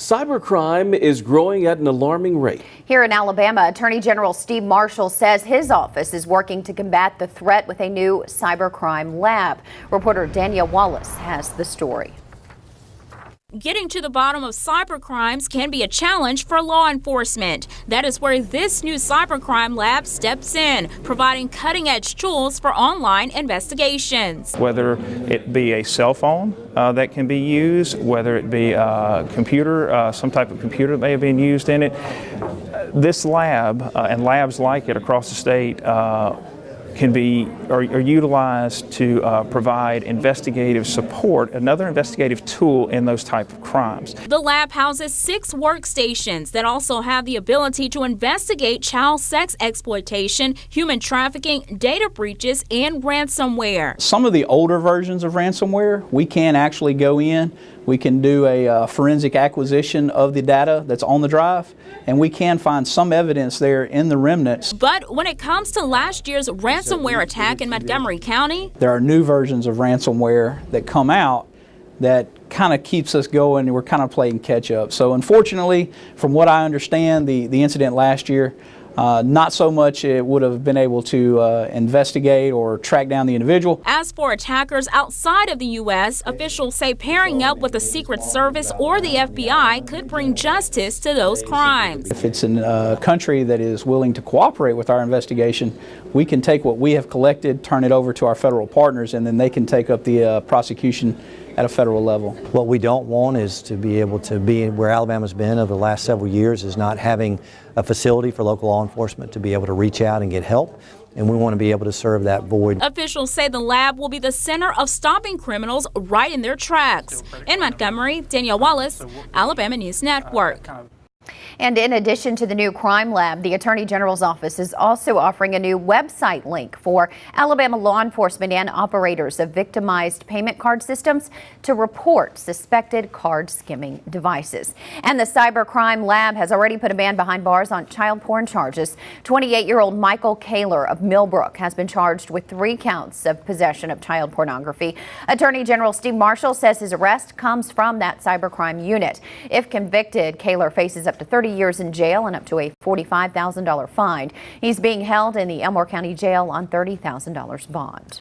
Cybercrime is growing at an alarming rate. Here in Alabama, Attorney General Steve Marshall says his office is working to combat the threat with a new cybercrime lab. Reporter Danielle Wallace has the story. Getting to the bottom of cybercrimes can be a challenge for law enforcement. That is where this new Cybercrime Lab steps in, providing cutting-edge tools for online investigations. Whether it be a cell phone that can be used, whether it be a computer, some type of computer that may have been used in it, this lab and labs like it across the state can be are utilized to provide investigative support, another investigative tool in those type of crimes. The lab houses 6 workstations that also have the ability to investigate child sex exploitation, human trafficking, data breaches, and ransomware. Some of the older versions of ransomware, we can actually go in, we can do a forensic acquisition of the data that's on the drive, and we can find some evidence there in the remnants. But when it comes to last year's ransomware attack in Montgomery County, there are new versions of ransomware that come out that kind of keeps us going, and we're kind of playing catch up. So unfortunately, from what I understand, the incident last year, not so much it would have been able to investigate or track down the individual. As for attackers outside of the U.S., officials say pairing up with the Secret Service or the FBI could bring justice to those crimes. If it's a country that is willing to cooperate with our investigation, we can take what we have collected, turn it over to our federal partners, and then they can take up the prosecution at a federal level. What we don't want is to be able to be where Alabama's been over the last several years, is not having a facility for local law enforcement to be able to reach out and get help, and we want to be able to serve that void. Officials say the lab will be the center of stopping criminals right in their tracks. In Montgomery, Danielle Wallace, Alabama News Network. And in addition to the new crime lab, the Attorney General's office is also offering a new website link for Alabama law enforcement and operators of victimized payment card systems to report suspected card skimming devices. And the Cybercrime Lab has already put a man behind bars on child porn charges. 28-year-old Michael Kaler of Millbrook has been charged with 3 counts of possession of child pornography. Attorney General Steve Marshall says his arrest comes from that cybercrime unit. If convicted, Kaler faces up to 30 years in jail and up to a $45,000 fine. He's being held in the Elmore County Jail on $30,000 bond.